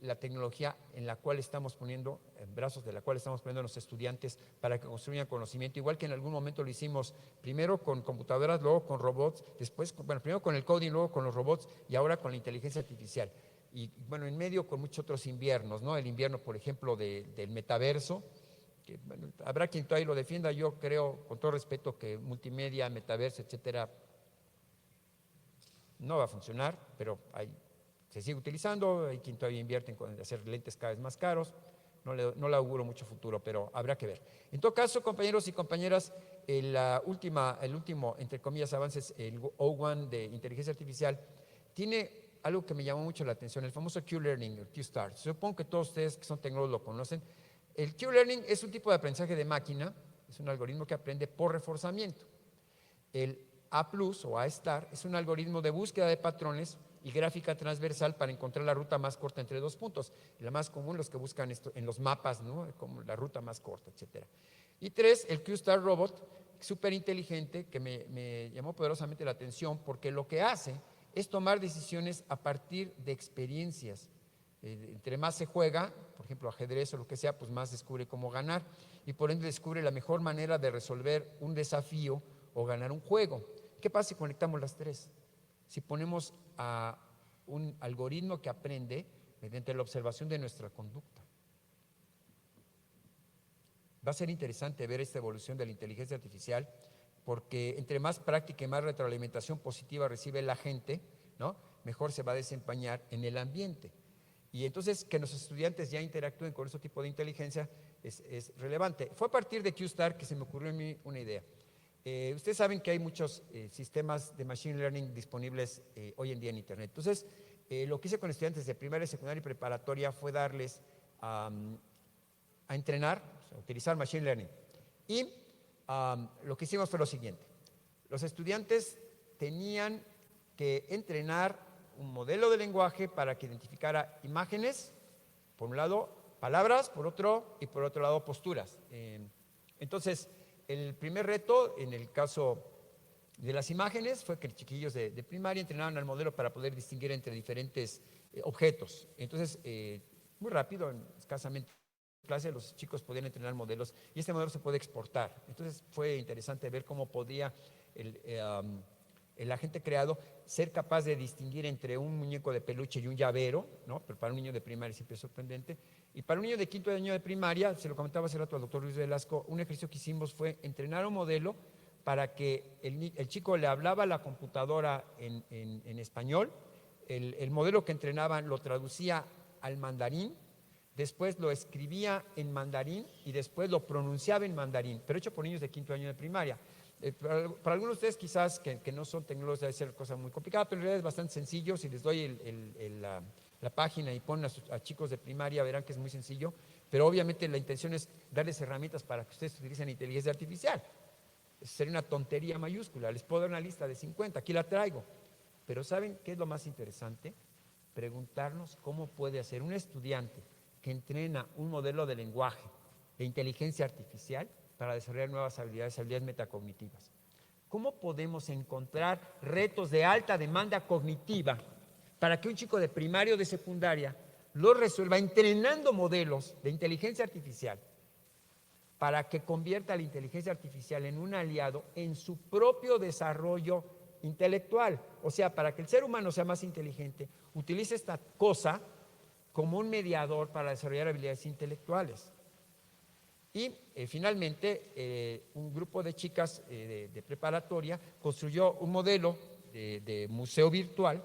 la tecnología en la cual estamos poniendo, en brazos de la cual estamos poniendo a los estudiantes para que construyan conocimiento, igual que en algún momento lo hicimos primero con computadoras, luego con robots, después, bueno, primero con el coding, luego con los robots y ahora con la inteligencia artificial. Y bueno, en medio con muchos otros inviernos, ¿no? El invierno, por ejemplo, del metaverso, que bueno, habrá quien todavía lo defienda. Yo creo, con todo respeto, que multimedia, metaverso, etcétera, no va a funcionar, pero se sigue utilizando. Hay quien todavía invierte en hacer lentes cada vez más caros. No le auguro mucho futuro, pero habrá que ver. En todo caso, compañeros y compañeras, el último, entre comillas, avances, el O1 de inteligencia artificial, tiene algo que me llamó mucho la atención, el famoso Q-Learning, el Q-Start. Supongo que todos ustedes que son tecnólogos lo conocen. El Q-Learning es un tipo de aprendizaje de máquina, es un algoritmo que aprende por reforzamiento. El A+ o A-Star es un algoritmo de búsqueda de patrones y gráfica transversal para encontrar la ruta más corta entre dos puntos. La más común, los que buscan esto en los mapas, ¿no? Como la ruta más corta, etc. Y 3, el Q-Star Robot, súper inteligente, que me llamó poderosamente la atención porque lo que hace es tomar decisiones a partir de experiencias. Entre más se juega, por ejemplo ajedrez o lo que sea, pues más descubre cómo ganar y por ende descubre la mejor manera de resolver un desafío o ganar un juego. ¿Qué pasa si conectamos las tres? Si ponemos a un algoritmo que aprende mediante la observación de nuestra conducta. Va a ser interesante ver esta evolución de la inteligencia artificial porque entre más práctica y más retroalimentación positiva recibe la gente, ¿no? Mejor se va a desempeñar en el ambiente. Y entonces que los estudiantes ya interactúen con ese tipo de inteligencia es relevante. Fue a partir de QStar que se me ocurrió a mí una idea. Ustedes saben que hay muchos sistemas de Machine Learning disponibles hoy en día en Internet. Entonces, lo que hice con estudiantes de primaria, secundaria y preparatoria fue darles a entrenar, o sea, utilizar Machine Learning. Y lo que hicimos fue lo siguiente. Los estudiantes tenían que entrenar un modelo de lenguaje para que identificara imágenes, por un lado, palabras, por otro, y por otro lado, posturas. Entonces, el primer reto, en el caso de las imágenes, fue que los chiquillos de primaria entrenaban al modelo para poder distinguir entre diferentes objetos. Entonces, muy rápido, en escasamente clase, los chicos podían entrenar modelos y este modelo se puede exportar. Entonces, fue interesante ver cómo podía el agente creado ser capaz de distinguir entre un muñeco de peluche y un llavero, ¿no? Pero para un niño de primaria siempre es sorprendente. Y para un niño de quinto año de primaria, se lo comentaba hace rato al doctor Luis Velasco, un ejercicio que hicimos fue entrenar un modelo para que el chico le hablaba a la computadora en español, el modelo que entrenaban lo traducía al mandarín, después lo escribía en mandarín y después lo pronunciaba en mandarín, pero hecho por niños de quinto año de primaria. Para algunos de ustedes quizás que no son tecnólogos debe ser cosa muy complicada, pero en realidad es bastante sencillo. Si les doy la página y ponen a chicos de primaria, verán que es muy sencillo, pero obviamente la intención es darles herramientas para que ustedes utilicen inteligencia artificial. Sería una tontería mayúscula. Les puedo dar una lista de 50, aquí la traigo. Pero ¿saben qué es lo más interesante? Preguntarnos cómo puede hacer un estudiante que entrena un modelo de lenguaje de inteligencia artificial para desarrollar nuevas habilidades metacognitivas. ¿Cómo podemos encontrar retos de alta demanda cognitiva para que un chico de primaria o de secundaria lo resuelva entrenando modelos de inteligencia artificial para que convierta la inteligencia artificial en un aliado en su propio desarrollo intelectual? O sea, para que el ser humano sea más inteligente, utilice esta cosa como un mediador para desarrollar habilidades intelectuales. Y finalmente, un grupo de chicas de preparatoria construyó un modelo de museo virtual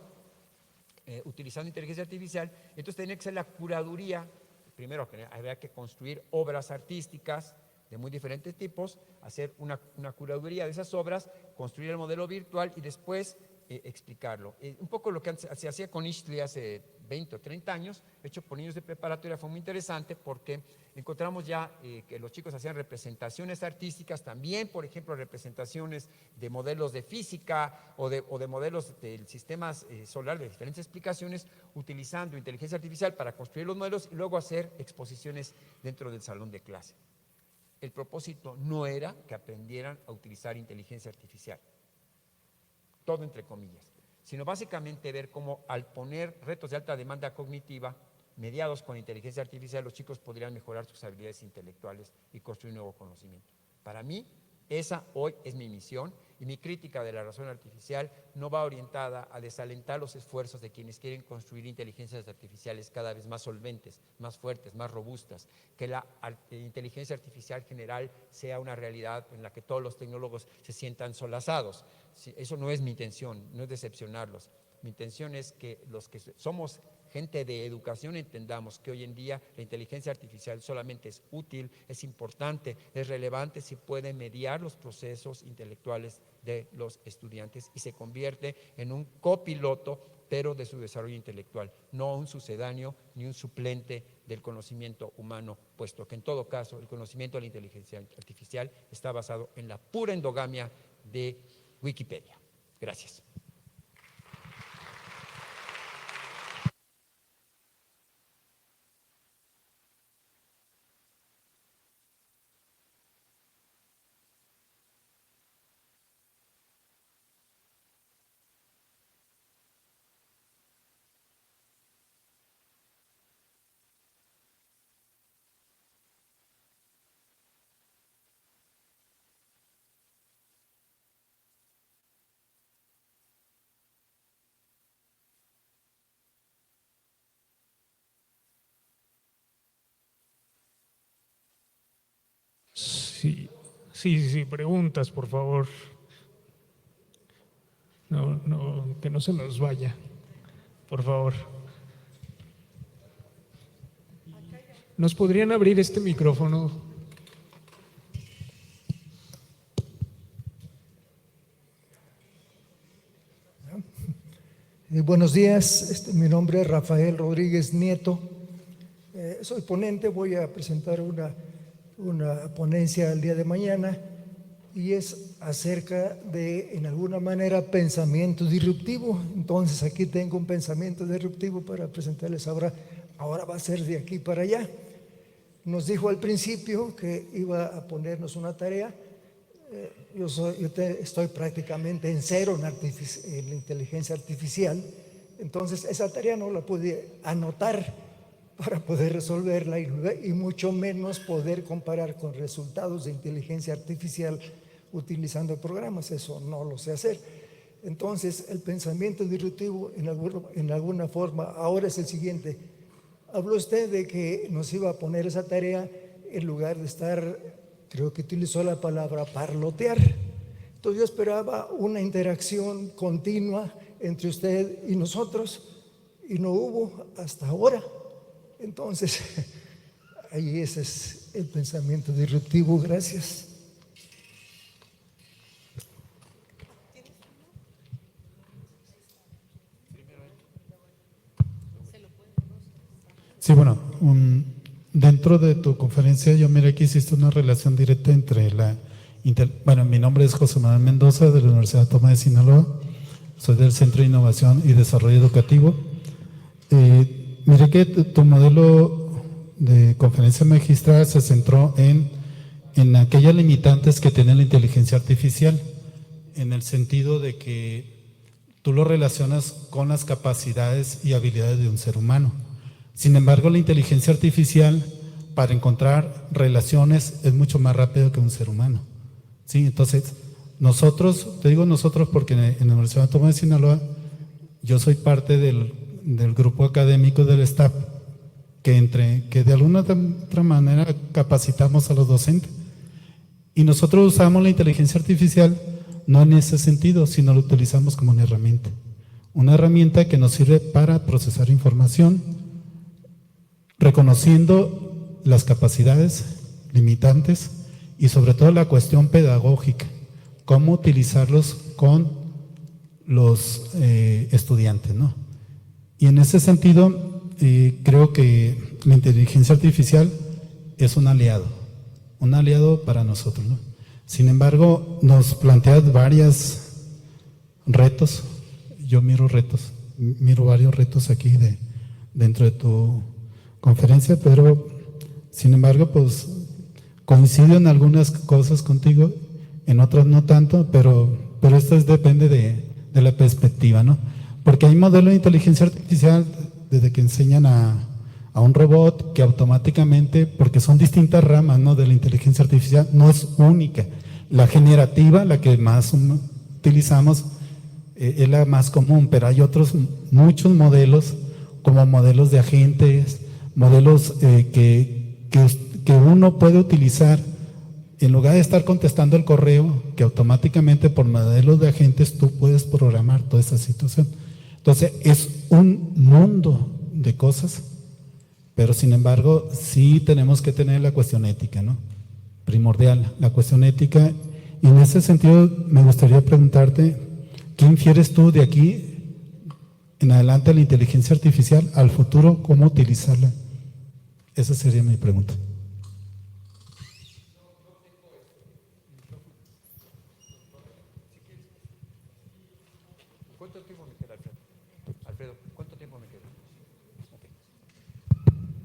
utilizando inteligencia artificial. Entonces tenía que ser la curaduría. Primero había que construir obras artísticas de muy diferentes tipos, hacer una curaduría de esas obras, construir el modelo virtual y después explicarlo. Un poco lo que se hacía con Ishtli hace 20 o 30 años, hecho por niños de preparatoria, fue muy interesante porque encontramos ya que los chicos hacían representaciones artísticas, también, por ejemplo, representaciones de modelos de física o de modelos del sistema solar, de diferentes explicaciones, utilizando inteligencia artificial para construir los modelos y luego hacer exposiciones dentro del salón de clase. El propósito no era que aprendieran a utilizar inteligencia artificial, todo entre comillas, sino básicamente ver cómo al poner retos de alta demanda cognitiva mediados con inteligencia artificial, los chicos podrían mejorar sus habilidades intelectuales y construir un nuevo conocimiento. Para mí, esa hoy es mi misión, y mi crítica de la razón artificial no va orientada a desalentar los esfuerzos de quienes quieren construir inteligencias artificiales cada vez más solventes, más fuertes, más robustas, que la inteligencia artificial general sea una realidad en la que todos los tecnólogos se sientan solazados. Eso no es mi intención, no es decepcionarlos. Mi intención es que los que somos gente de educación entendamos que hoy en día la inteligencia artificial solamente es útil, es importante, es relevante si puede mediar los procesos intelectuales de los estudiantes y se convierte en un copiloto, pero de su desarrollo intelectual, no un sucedáneo ni un suplente del conocimiento humano, puesto que en todo caso el conocimiento de la inteligencia artificial está basado en la pura endogamia de Wikipedia. Gracias. Sí, preguntas, por favor. No, que no se nos vaya, por favor. ¿Nos podrían abrir este micrófono? Buenos días, mi nombre es Rafael Rodríguez Nieto. Soy ponente, voy a presentar una ponencia el día de mañana y es acerca de, en alguna manera, pensamiento disruptivo. Entonces aquí tengo un pensamiento disruptivo para presentarles ahora va a ser de aquí para allá. Nos dijo al principio que iba a ponernos una tarea. Yo estoy prácticamente en cero en la inteligencia artificial, entonces esa tarea no la pude anotar para poder resolverla y mucho menos poder comparar con resultados de inteligencia artificial utilizando programas. Eso no lo sé hacer. Entonces el pensamiento disruptivo en alguna forma ahora es el siguiente. Habló usted de que nos iba a poner esa tarea en lugar de estar, creo que utilizó la palabra parlotear. Entonces yo esperaba una interacción continua entre usted y nosotros y no hubo hasta ahora. Entonces, ahí ese es el pensamiento disruptivo. Gracias. Sí, bueno, dentro de tu conferencia yo miré que hiciste una relación directa entre mi nombre es José Manuel Mendoza de la Universidad Autónoma de Sinaloa, soy del Centro de Innovación y Desarrollo Educativo. Miré que tu modelo de conferencia magistral se centró en aquellas limitantes que tiene la inteligencia artificial, en el sentido de que tú lo relacionas con las capacidades y habilidades de un ser humano. Sin embargo, la inteligencia artificial, para encontrar relaciones, es mucho más rápido que un ser humano. ¿Sí? Entonces, nosotros, te digo nosotros porque en la Universidad Autónoma de Sinaloa, yo soy parte del grupo académico del staff, que de alguna otra manera capacitamos a los docentes. Y nosotros usamos la inteligencia artificial no en ese sentido, sino lo utilizamos como una herramienta que nos sirve para procesar información, reconociendo las capacidades limitantes y sobre todo la cuestión pedagógica, cómo utilizarlos con los estudiantes, ¿no? Y en ese sentido, creo que la inteligencia artificial es un aliado para nosotros, ¿no? Sin embargo, nos planteas varios retos. Yo miro varios retos aquí dentro de tu conferencia, pero sin embargo, pues coincido en algunas cosas contigo, en otras no tanto, pero esto depende de la perspectiva, ¿no? Porque hay modelos de inteligencia artificial desde que enseñan a un robot que automáticamente, porque son distintas ramas, ¿no?, de la inteligencia artificial, no es única. La generativa, la que más utilizamos, es la más común, pero hay muchos modelos, como modelos de agentes, modelos que uno puede utilizar en lugar de estar contestando el correo, que automáticamente por modelos de agentes tú puedes programar toda esa situación. Entonces es un mundo de cosas, pero sin embargo sí tenemos que tener la cuestión ética, ¿no? Primordial, la cuestión ética. Y en ese sentido me gustaría preguntarte, ¿qué infieres tú de aquí en adelante a la inteligencia artificial, al futuro, cómo utilizarla? Esa sería mi pregunta. ¿Cuánto tiempo me queda, Alfredo? ¿Cuánto tiempo me queda? Okay.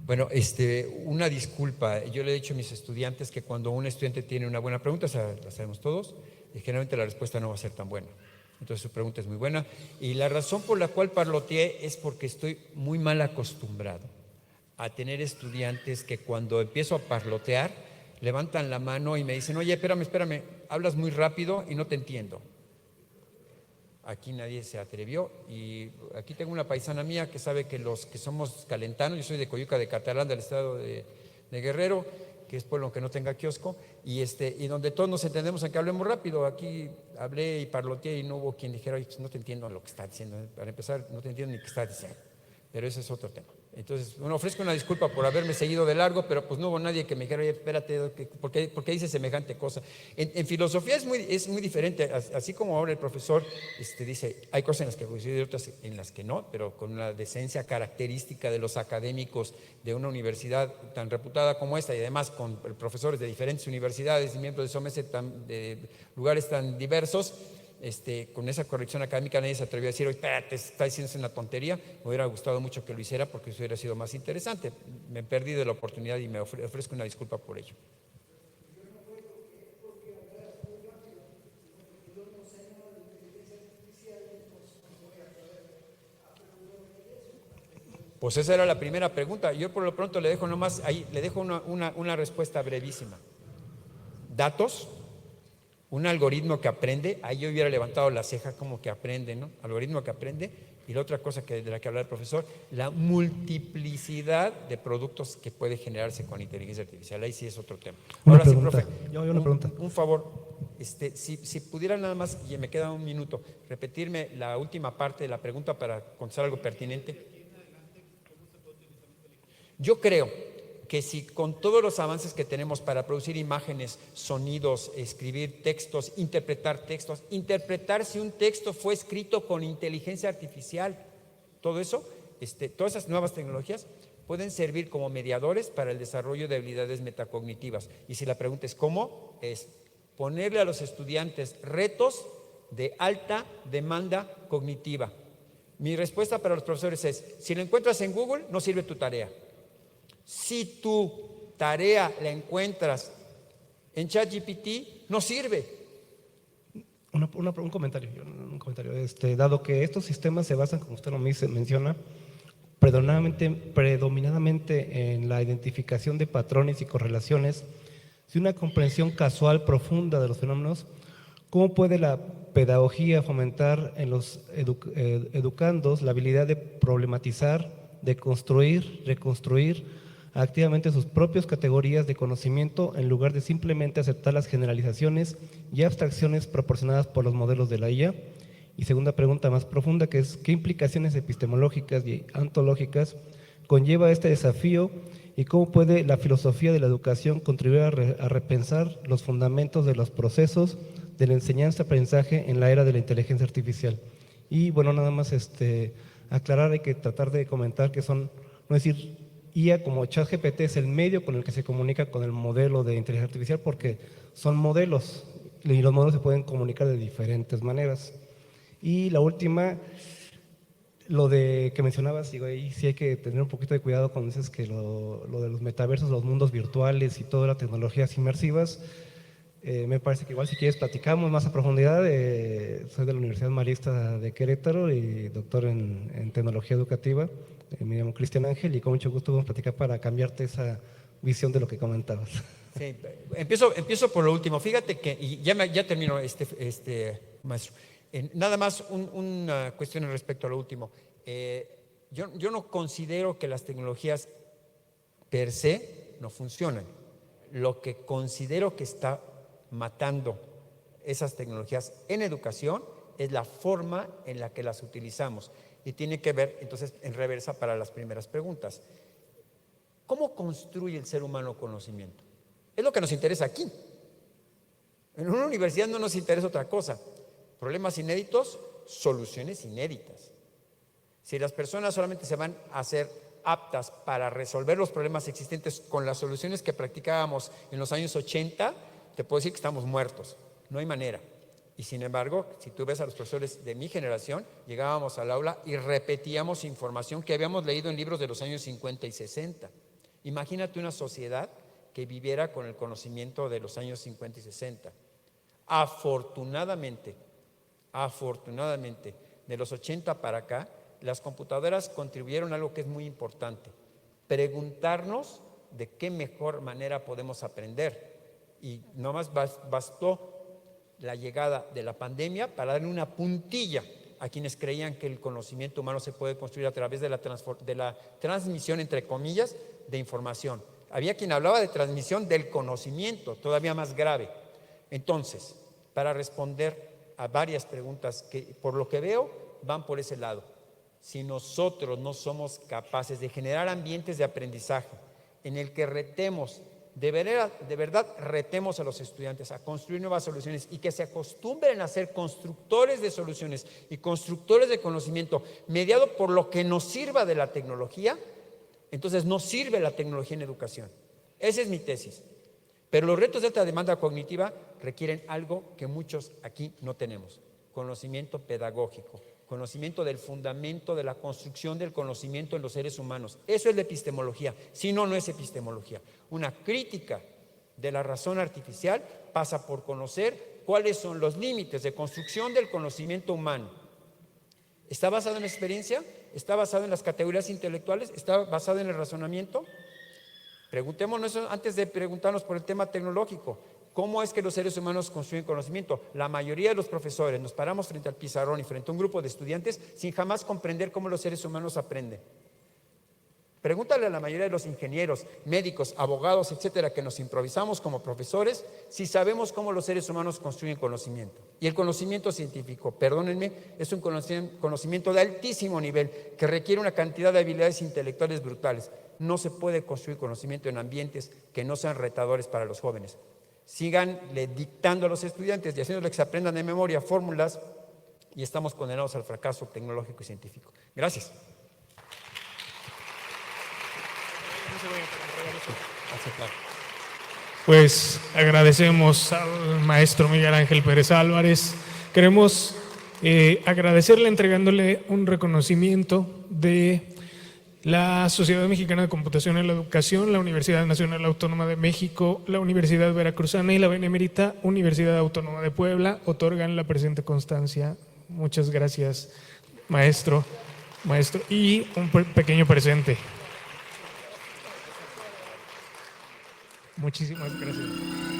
Bueno, una disculpa. Yo le he dicho a mis estudiantes que cuando un estudiante tiene una buena pregunta, la sabemos todos, y generalmente la respuesta no va a ser tan buena. Entonces su pregunta es muy buena. Y la razón por la cual parloteé es porque estoy muy mal acostumbrado a tener estudiantes que cuando empiezo a parlotear levantan la mano y me dicen: oye, espérame, hablas muy rápido y no te entiendo. Aquí nadie se atrevió, y aquí tengo una paisana mía que sabe que los que somos calentanos, yo soy de Coyuca de Catalán, del estado de Guerrero, que es pueblo que no tenga kiosco, y donde todos nos entendemos en que hablemos rápido. Aquí hablé y parloteé y no hubo quien dijera: oye, pues no te entiendo lo que está diciendo. Para empezar, no te entiendo ni qué está diciendo, pero ese es otro tema. Entonces, bueno, ofrezco una disculpa por haberme seguido de largo, pero pues no hubo nadie que me dijera, oye, espérate, ¿por qué dice semejante cosa? En filosofía es muy diferente, así como ahora el profesor dice, hay cosas en las que coincido y otras en las que no, pero con una decencia característica de los académicos de una universidad tan reputada como esta, y además con profesores de diferentes universidades y miembros de SOMESE de lugares tan diversos. Con esa corrección académica nadie se atrevió a decir, oye, espérate, está diciendo una tontería. Me hubiera gustado mucho que lo hiciera porque eso hubiera sido más interesante. Me perdí de la oportunidad y me ofrezco una disculpa por ello. Pues esa era la primera pregunta. Yo por lo pronto le dejo nomás ahí, le dejo una respuesta brevísima. Datos. Un algoritmo que aprende, ahí yo hubiera levantado la ceja como que aprende, ¿no? Algoritmo que aprende. Y la otra cosa de la que habla el profesor, la multiplicidad de productos que puede generarse con inteligencia artificial. Ahí sí es otro tema. Ahora sí, profe, un favor, si pudiera nada más, y me queda un minuto, repetirme la última parte de la pregunta para contestar algo pertinente. Yo creo que si con todos los avances que tenemos para producir imágenes, sonidos, escribir textos, interpretar si un texto fue escrito con inteligencia artificial, todo eso, todas esas nuevas tecnologías pueden servir como mediadores para el desarrollo de habilidades metacognitivas. Y si la pregunta es ¿cómo? Es ponerle a los estudiantes retos de alta demanda cognitiva. Mi respuesta para los profesores es, si lo encuentras en Google, no sirve tu tarea. Si tu tarea la encuentras en ChatGPT, no sirve. Un comentario. Dado que estos sistemas se basan, como usted lo menciona, predominantemente en la identificación de patrones y correlaciones, si una comprensión casual profunda de los fenómenos, ¿cómo puede la pedagogía fomentar en los educandos la habilidad de problematizar, de construir, reconstruir activamente sus propias categorías de conocimiento en lugar de simplemente aceptar las generalizaciones y abstracciones proporcionadas por los modelos de la IA? Y segunda pregunta más profunda, que es ¿qué implicaciones epistemológicas y ontológicas conlleva este desafío y cómo puede la filosofía de la educación contribuir a repensar los fundamentos de los procesos de la enseñanza-aprendizaje en la era de la inteligencia artificial? Y bueno, nada más aclarar, hay que tratar de comentar que son, no decir IA como ChatGPT es el medio con el que se comunica con el modelo de inteligencia artificial, porque son modelos y los modelos se pueden comunicar de diferentes maneras. Y la última, lo de que mencionabas, digo, ahí sí hay que tener un poquito de cuidado cuando dices que lo de los metaversos, los mundos virtuales y todas las tecnologías inmersivas. Me parece que igual si quieres platicamos más a profundidad. Soy de la Universidad Marista de Querétaro y doctor en tecnología educativa. Me llamo Cristian Ángel y con mucho gusto vamos a platicar para cambiarte esa visión de lo que comentabas. Sí, empiezo por lo último. Fíjate que, y ya termino, maestro. Nada más una cuestión respecto a lo último. Yo no considero que las tecnologías per se no funcionan. Lo que considero que está matando esas tecnologías en educación es la forma en la que las utilizamos. Y tiene que ver, entonces, en reversa para las primeras preguntas. ¿Cómo construye el ser humano conocimiento? Es lo que nos interesa aquí. En una universidad no nos interesa otra cosa. Problemas inéditos, soluciones inéditas. Si las personas solamente se van a hacer aptas para resolver los problemas existentes con las soluciones que practicábamos en los años 80, te puedo decir que estamos muertos. No hay manera. Y sin embargo, si tú ves a los profesores de mi generación, llegábamos al aula y repetíamos información que habíamos leído en libros de los años 50 y 60. Imagínate una sociedad que viviera con el conocimiento de los años 50 y 60. Afortunadamente, de los 80 para acá, las computadoras contribuyeron a algo que es muy importante: preguntarnos de qué mejor manera podemos aprender. Y nomás bastó la llegada de la pandemia para darle una puntilla a quienes creían que el conocimiento humano se puede construir a través de la transmisión, entre comillas, de información. Había quien hablaba de transmisión del conocimiento, todavía más grave. Entonces, para responder a varias preguntas que por lo que veo van por ese lado. si nosotros no somos capaces de generar ambientes de aprendizaje en el que retemos, de verdad retemos a los estudiantes a construir nuevas soluciones y que se acostumbren a ser constructores de soluciones y constructores de conocimiento mediado por lo que nos sirva de la tecnología, entonces no sirve la tecnología en educación. Esa es mi tesis. Pero los retos de alta demanda cognitiva requieren algo que muchos aquí no tenemos: conocimiento pedagógico, conocimiento del fundamento de la construcción del conocimiento en los seres humanos. Eso es la epistemología. Si no, no es epistemología. Una crítica de la razón artificial pasa por conocer cuáles son los límites de construcción del conocimiento humano. ¿Está basado en la experiencia? ¿Está basado en las categorías intelectuales? ¿Está basado en el razonamiento? Preguntémonos eso antes de preguntarnos por el tema tecnológico. ¿Cómo es que los seres humanos construyen conocimiento? La mayoría de los profesores nos paramos frente al pizarrón y frente a un grupo de estudiantes sin jamás comprender cómo los seres humanos aprenden. Pregúntale a la mayoría de los ingenieros, médicos, abogados, etcétera, que nos improvisamos como profesores, si sabemos cómo los seres humanos construyen conocimiento. Y el conocimiento científico, perdónenme, es un conocimiento de altísimo nivel que requiere una cantidad de habilidades intelectuales brutales. No se puede construir conocimiento en ambientes que no sean retadores para los jóvenes. Síganle dictando a los estudiantes y haciéndoles que se aprendan de memoria fórmulas y estamos condenados al fracaso tecnológico y científico. Gracias. Pues agradecemos al maestro Miguel Ángel Pérez Álvarez. Queremos agradecerle entregándole un reconocimiento de la Sociedad Mexicana de Computación en la Educación, la Universidad Nacional Autónoma de México, la Universidad Veracruzana y la Benemérita Universidad Autónoma de Puebla otorgan la presente constancia. Muchas gracias, maestro. Y un pequeño presente. Muchísimas gracias.